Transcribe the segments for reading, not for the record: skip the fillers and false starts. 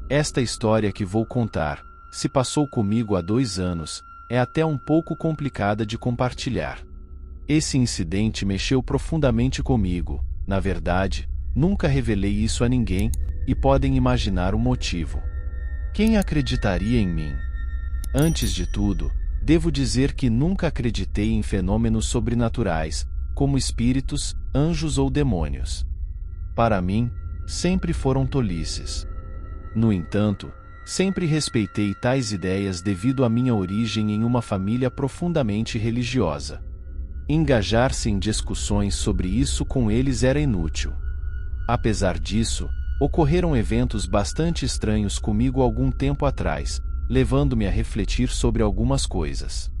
Esta história que vou contar se passou comigo há 2 anos, é até um pouco complicada de compartilhar. Esse incidente mexeu profundamente comigo, na verdade, nunca revelei isso a ninguém, e podem imaginar o motivo. Quem acreditaria em mim? Antes de tudo, devo dizer que nunca acreditei em fenômenos sobrenaturais, como espíritos, anjos ou demônios. Para mim, sempre foram tolices. No entanto, sempre respeitei tais ideias devido à minha origem em uma família profundamente religiosa. Engajar-se em discussões sobre isso com eles era inútil. Apesar disso, ocorreram eventos bastante estranhos comigo algum tempo atrás, levando-me a refletir sobre algumas coisas.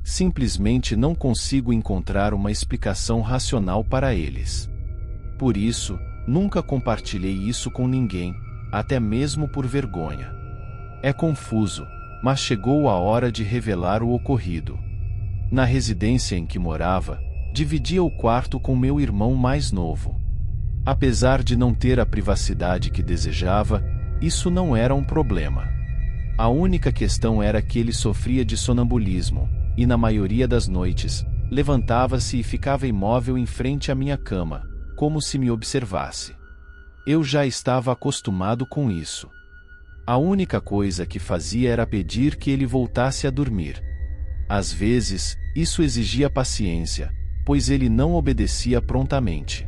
Simplesmente não consigo encontrar uma explicação racional para eles. Por isso, nunca compartilhei isso com ninguém, até mesmo por vergonha. É confuso, mas chegou a hora de revelar o ocorrido. Na residência em que morava, dividia o quarto com meu irmão mais novo. Apesar de não ter a privacidade que desejava, isso não era um problema. A única questão era que ele sofria de sonambulismo, e na maioria das noites, levantava-se e ficava imóvel em frente à minha cama, como se me observasse. Eu já estava acostumado com isso. A única coisa que fazia era pedir que ele voltasse a dormir. Às vezes, isso exigia paciência, pois ele não obedecia prontamente.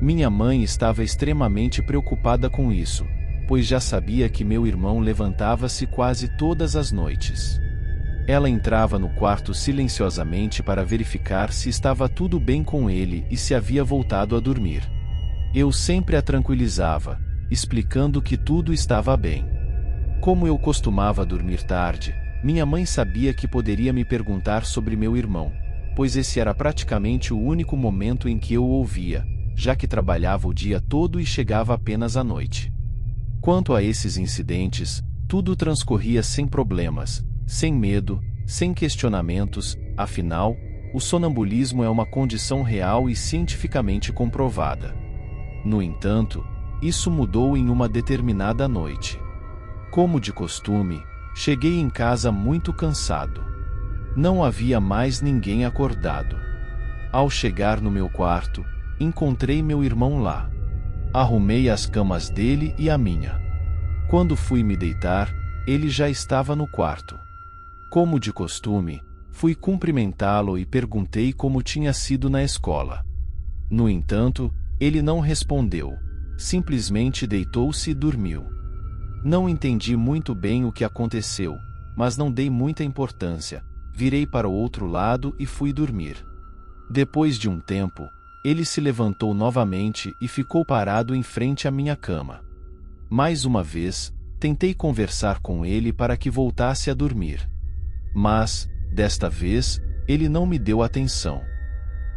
Minha mãe estava extremamente preocupada com isso, pois já sabia que meu irmão levantava-se quase todas as noites. Ela entrava no quarto silenciosamente para verificar se estava tudo bem com ele e se havia voltado a dormir. Eu sempre a tranquilizava, explicando que tudo estava bem. Como eu costumava dormir tarde, minha mãe sabia que poderia me perguntar sobre meu irmão, pois esse era praticamente o único momento em que eu o ouvia, já que trabalhava o dia todo e chegava apenas à noite. Quanto a esses incidentes, tudo transcorria sem problemas, sem medo, sem questionamentos, afinal, o sonambulismo é uma condição real e cientificamente comprovada. No entanto, isso mudou em uma determinada noite. Como de costume, cheguei em casa muito cansado. Não havia mais ninguém acordado. Ao chegar no meu quarto, encontrei meu irmão lá. Arrumei as camas dele e a minha. Quando fui me deitar, ele já estava no quarto. Como de costume, fui cumprimentá-lo e perguntei como tinha sido na escola. No entanto, ele não respondeu, simplesmente deitou-se e dormiu. Não entendi muito bem o que aconteceu, mas não dei muita importância, virei para o outro lado e fui dormir. Depois de um tempo, ele se levantou novamente e ficou parado em frente à minha cama. Mais uma vez, tentei conversar com ele para que voltasse a dormir. Mas, desta vez, ele não me deu atenção.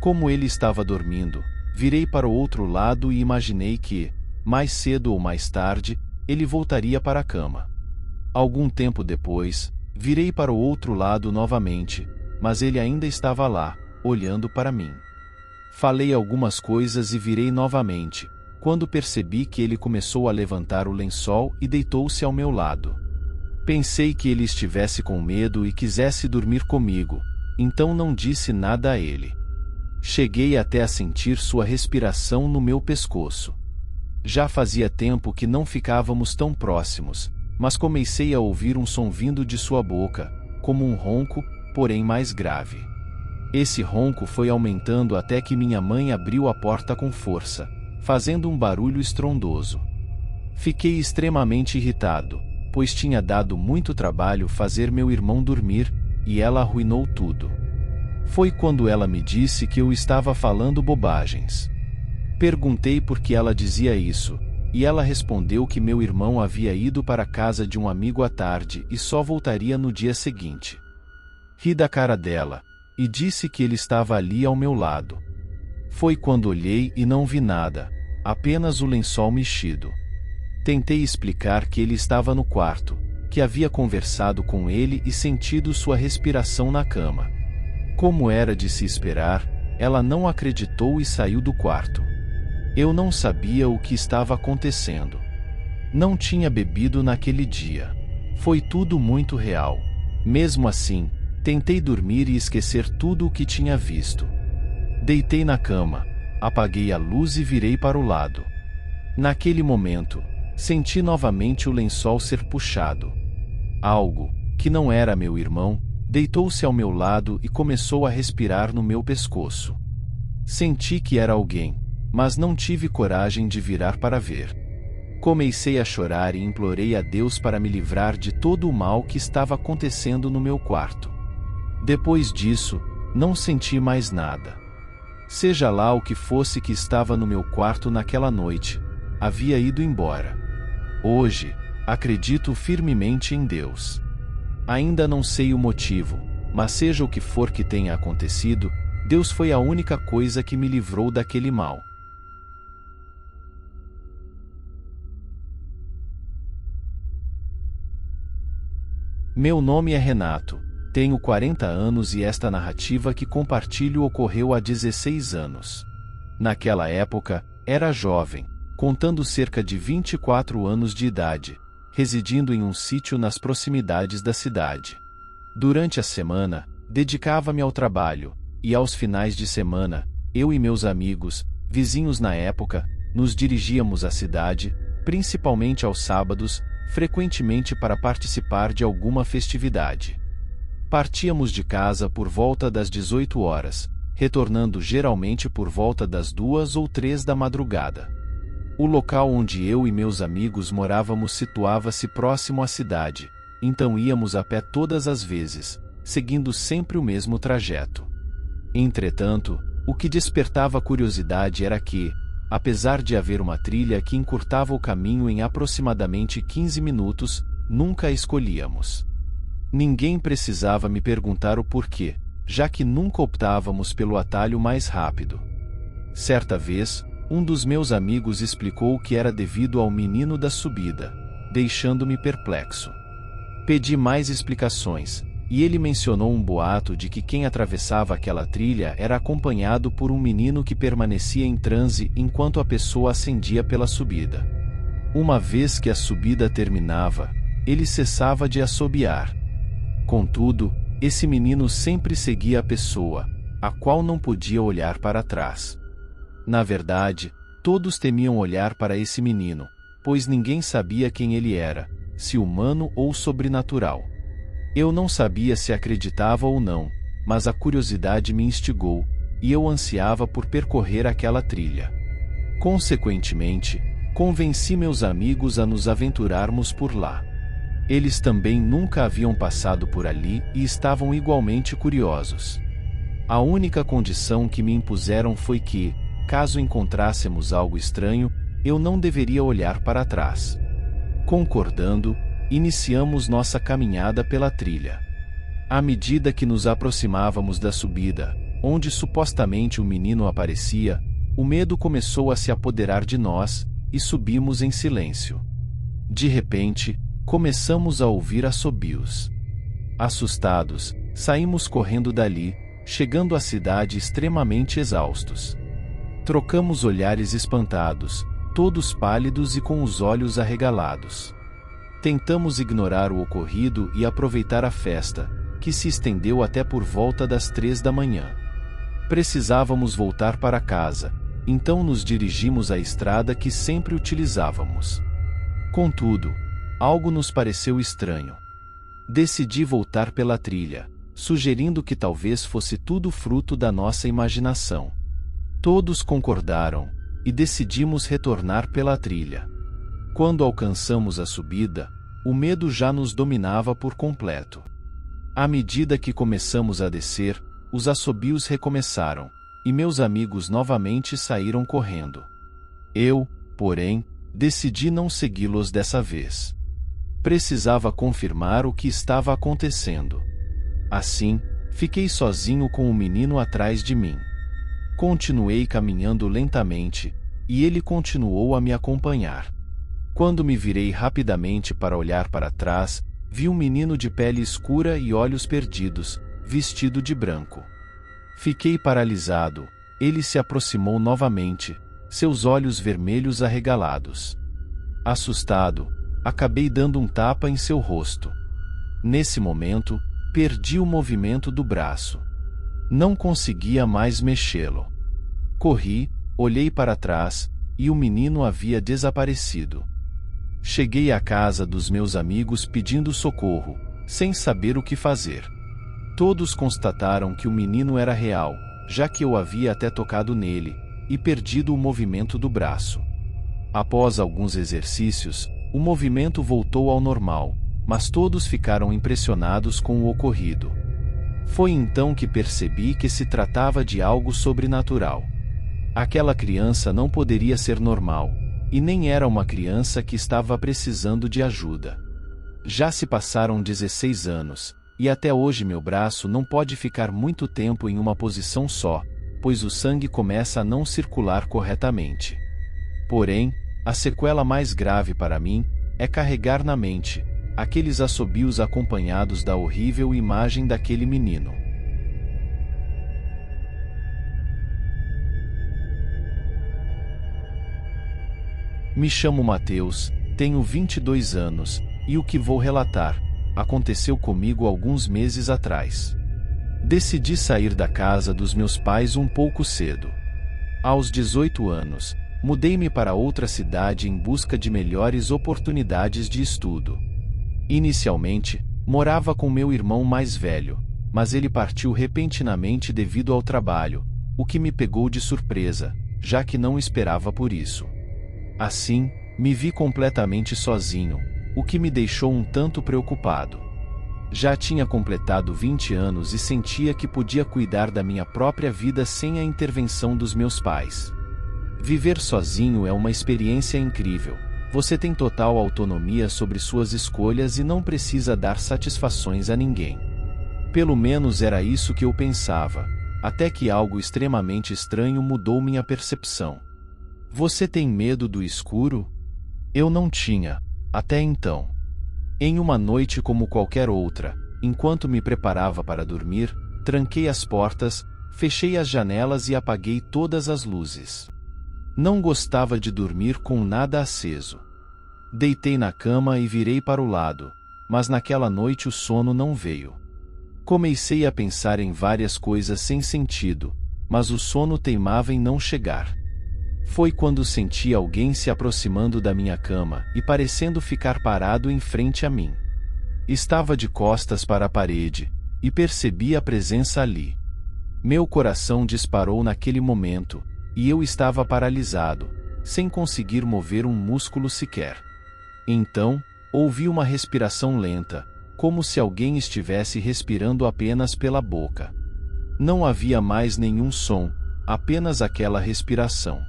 Como ele estava dormindo, virei para o outro lado e imaginei que, mais cedo ou mais tarde, ele voltaria para a cama. Algum tempo depois, virei para o outro lado novamente, mas ele ainda estava lá, olhando para mim. Falei algumas coisas e virei novamente, quando percebi que ele começou a levantar o lençol e deitou-se ao meu lado. Pensei que ele estivesse com medo e quisesse dormir comigo, então não disse nada a ele. Cheguei até a sentir sua respiração no meu pescoço. Já fazia tempo que não ficávamos tão próximos, mas comecei a ouvir um som vindo de sua boca, como um ronco, porém mais grave. Esse ronco foi aumentando até que minha mãe abriu a porta com força, fazendo um barulho estrondoso. Fiquei extremamente irritado, pois tinha dado muito trabalho fazer meu irmão dormir, e ela arruinou tudo. Foi quando ela me disse que eu estava falando bobagens. Perguntei por que ela dizia isso, e ela respondeu que meu irmão havia ido para a casa de um amigo à tarde e só voltaria no dia seguinte. Ri da cara dela, e disse que ele estava ali ao meu lado. Foi quando olhei e não vi nada, apenas o lençol mexido. Tentei explicar que ele estava no quarto, que havia conversado com ele e sentido sua respiração na cama. Como era de se esperar, ela não acreditou e saiu do quarto. Eu não sabia o que estava acontecendo. Não tinha bebido naquele dia. Foi tudo muito real. Mesmo assim, tentei dormir e esquecer tudo o que tinha visto. Deitei na cama, apaguei a luz e virei para o lado. Naquele momento, senti novamente o lençol ser puxado. Algo, que não era meu irmão, deitou-se ao meu lado e começou a respirar no meu pescoço. Senti que era alguém, mas não tive coragem de virar para ver. Comecei a chorar e implorei a Deus para me livrar de todo o mal que estava acontecendo no meu quarto. Depois disso, não senti mais nada. Seja lá o que fosse que estava no meu quarto naquela noite, havia ido embora. Hoje, acredito firmemente em Deus. Ainda não sei o motivo, mas seja o que for que tenha acontecido, Deus foi a única coisa que me livrou daquele mal. Meu nome é Renato, tenho 40 anos e esta narrativa que compartilho ocorreu há 16 anos. Naquela época, era jovem, contando cerca de 24 anos de idade, residindo em um sítio nas proximidades da cidade. Durante a semana, dedicava-me ao trabalho, e aos finais de semana, eu e meus amigos, vizinhos na época, nos dirigíamos à cidade, principalmente aos sábados, frequentemente para participar de alguma festividade. Partíamos de casa por volta das 18 horas, retornando geralmente por volta das 2 ou 3 da madrugada. O local onde eu e meus amigos morávamos situava-se próximo à cidade, então íamos a pé todas as vezes, seguindo sempre o mesmo trajeto. Entretanto, o que despertava curiosidade era que, apesar de haver uma trilha que encurtava o caminho em aproximadamente 15 minutos, nunca a escolhíamos. Ninguém precisava me perguntar o porquê, já que nunca optávamos pelo atalho mais rápido. Certa vez, um dos meus amigos explicou que era devido ao menino da subida, deixando-me perplexo. Pedi mais explicações, e ele mencionou um boato de que quem atravessava aquela trilha era acompanhado por um menino que permanecia em transe enquanto a pessoa ascendia pela subida. Uma vez que a subida terminava, ele cessava de assobiar. Contudo, esse menino sempre seguia a pessoa, a qual não podia olhar para trás. Na verdade, todos temiam olhar para esse menino, pois ninguém sabia quem ele era, se humano ou sobrenatural. Eu não sabia se acreditava ou não, mas a curiosidade me instigou, e eu ansiava por percorrer aquela trilha. Consequentemente, convenci meus amigos a nos aventurarmos por lá. Eles também nunca haviam passado por ali e estavam igualmente curiosos. A única condição que me impuseram foi que, caso encontrássemos algo estranho, eu não deveria olhar para trás. Concordando, iniciamos nossa caminhada pela trilha. À medida que nos aproximávamos da subida, onde supostamente o menino aparecia, o medo começou a se apoderar de nós, e subimos em silêncio. De repente, começamos a ouvir assobios. Assustados, saímos correndo dali, chegando à cidade extremamente exaustos. Trocamos olhares espantados, todos pálidos e com os olhos arregalados. Tentamos ignorar o ocorrido e aproveitar a festa, que se estendeu até por volta das 3 da manhã. Precisávamos voltar para casa, então nos dirigimos à estrada que sempre utilizávamos. Contudo, algo nos pareceu estranho. Decidi voltar pela trilha, sugerindo que talvez fosse tudo fruto da nossa imaginação. Todos concordaram, e decidimos retornar pela trilha. Quando alcançamos a subida, o medo já nos dominava por completo. À medida que começamos a descer, os assobios recomeçaram, e meus amigos novamente saíram correndo. Eu, porém, decidi não segui-los dessa vez. Precisava confirmar o que estava acontecendo. Assim, fiquei sozinho com o menino atrás de mim. Continuei caminhando lentamente, e ele continuou a me acompanhar. Quando me virei rapidamente para olhar para trás, vi um menino de pele escura e olhos perdidos, vestido de branco. Fiquei paralisado. Ele se aproximou novamente, seus olhos vermelhos arregalados. Assustado, acabei dando um tapa em seu rosto. Nesse momento, perdi o movimento do braço. Não conseguia mais mexê-lo. Corri, olhei para trás, e o menino havia desaparecido. Cheguei à casa dos meus amigos pedindo socorro, sem saber o que fazer. Todos constataram que o menino era real, já que eu havia até tocado nele, e perdido o movimento do braço. Após alguns exercícios, o movimento voltou ao normal, mas todos ficaram impressionados com o ocorrido. Foi então que percebi que se tratava de algo sobrenatural. Aquela criança não poderia ser normal, e nem era uma criança que estava precisando de ajuda. Já se passaram 16 anos, e até hoje meu braço não pode ficar muito tempo em uma posição só, pois o sangue começa a não circular corretamente. Porém, a sequela mais grave para mim é carregar na mente aqueles assobios acompanhados da horrível imagem daquele menino. Me chamo Mateus, tenho 22 anos, e o que vou relatar aconteceu comigo alguns meses atrás. Decidi sair da casa dos meus pais um pouco cedo. Aos 18 anos, mudei-me para outra cidade em busca de melhores oportunidades de estudo. Inicialmente, morava com meu irmão mais velho, mas ele partiu repentinamente devido ao trabalho, o que me pegou de surpresa, já que não esperava por isso. Assim, me vi completamente sozinho, o que me deixou um tanto preocupado. Já tinha completado 20 anos e sentia que podia cuidar da minha própria vida sem a intervenção dos meus pais. Viver sozinho é uma experiência incrível. Você tem total autonomia sobre suas escolhas e não precisa dar satisfações a ninguém. Pelo menos era isso que eu pensava, até que algo extremamente estranho mudou minha percepção. Você tem medo do escuro? Eu não tinha, até então. Em uma noite como qualquer outra, enquanto me preparava para dormir, tranquei as portas, fechei as janelas e apaguei todas as luzes. Não gostava de dormir com nada aceso. Deitei na cama e virei para o lado, mas naquela noite o sono não veio. Comecei a pensar em várias coisas sem sentido, mas o sono teimava em não chegar. Foi quando senti alguém se aproximando da minha cama e parecendo ficar parado em frente a mim. Estava de costas para a parede, e percebi a presença ali. Meu coração disparou naquele momento, e eu estava paralisado, sem conseguir mover um músculo sequer. Então, ouvi uma respiração lenta, como se alguém estivesse respirando apenas pela boca. Não havia mais nenhum som, apenas aquela respiração.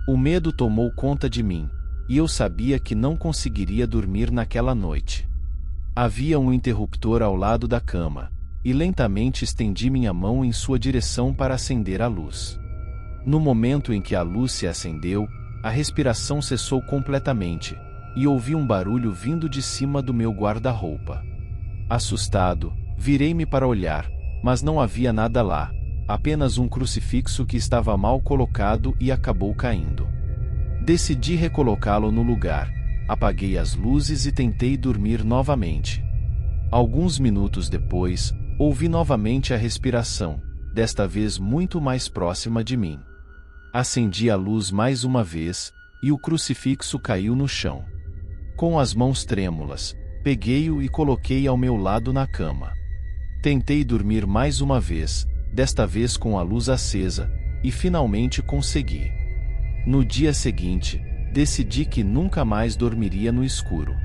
O medo tomou conta de mim, e eu sabia que não conseguiria dormir naquela noite. Havia um interruptor ao lado da cama, e lentamente estendi minha mão em sua direção para acender a luz. No momento em que a luz se acendeu, a respiração cessou completamente, e ouvi um barulho vindo de cima do meu guarda-roupa. Assustado, virei-me para olhar, mas não havia nada lá, apenas um crucifixo que estava mal colocado e acabou caindo. Decidi recolocá-lo no lugar, apaguei as luzes e tentei dormir novamente. Alguns minutos depois, ouvi novamente a respiração, desta vez muito mais próxima de mim. Acendi a luz mais uma vez, e o crucifixo caiu no chão. Com as mãos trêmulas, peguei-o e coloquei ao meu lado na cama. Tentei dormir mais uma vez, desta vez com a luz acesa, e finalmente consegui. No dia seguinte, decidi que nunca mais dormiria no escuro.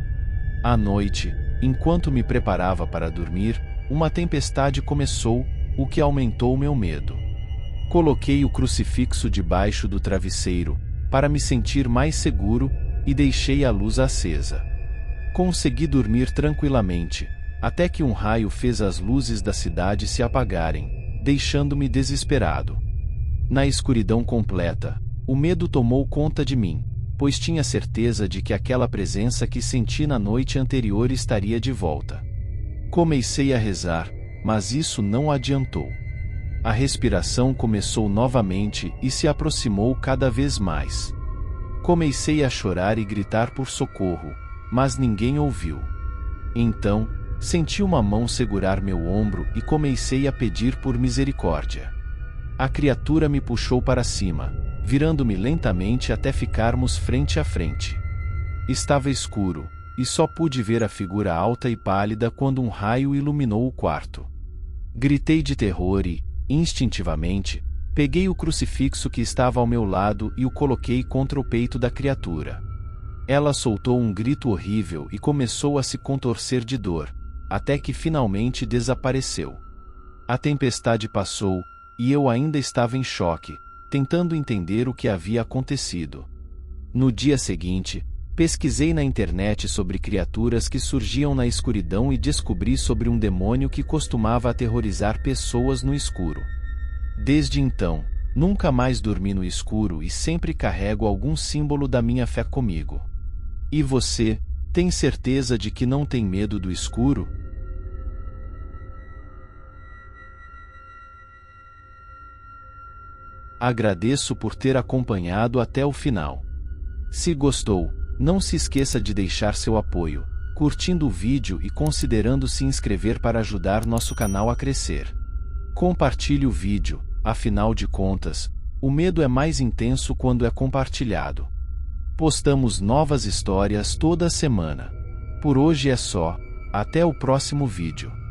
À noite, enquanto me preparava para dormir, uma tempestade começou, o que aumentou meu medo. Coloquei o crucifixo debaixo do travesseiro, para me sentir mais seguro, e deixei a luz acesa. Consegui dormir tranquilamente, até que um raio fez as luzes da cidade se apagarem, deixando-me desesperado. Na escuridão completa, o medo tomou conta de mim, pois tinha certeza de que aquela presença que senti na noite anterior estaria de volta. Comecei a rezar, mas isso não adiantou. A respiração começou novamente e se aproximou cada vez mais. Comecei a chorar e gritar por socorro, mas ninguém ouviu. Então, senti uma mão segurar meu ombro e comecei a pedir por misericórdia. A criatura me puxou para cima, virando-me lentamente até ficarmos frente a frente. Estava escuro, e só pude ver a figura alta e pálida quando um raio iluminou o quarto. Gritei de terror e, instintivamente, peguei o crucifixo que estava ao meu lado e o coloquei contra o peito da criatura. Ela soltou um grito horrível e começou a se contorcer de dor, até que finalmente desapareceu. A tempestade passou, e eu ainda estava em choque, tentando entender o que havia acontecido. No dia seguinte, pesquisei na internet sobre criaturas que surgiam na escuridão e descobri sobre um demônio que costumava aterrorizar pessoas no escuro. Desde então, nunca mais dormi no escuro e sempre carrego algum símbolo da minha fé comigo. E você, tem certeza de que não tem medo do escuro? Agradeço por ter acompanhado até o final. Se gostou, não se esqueça de deixar seu apoio, curtindo o vídeo e considerando se inscrever para ajudar nosso canal a crescer. Compartilhe o vídeo, afinal de contas, o medo é mais intenso quando é compartilhado. Postamos novas histórias toda semana. Por hoje é só, até o próximo vídeo.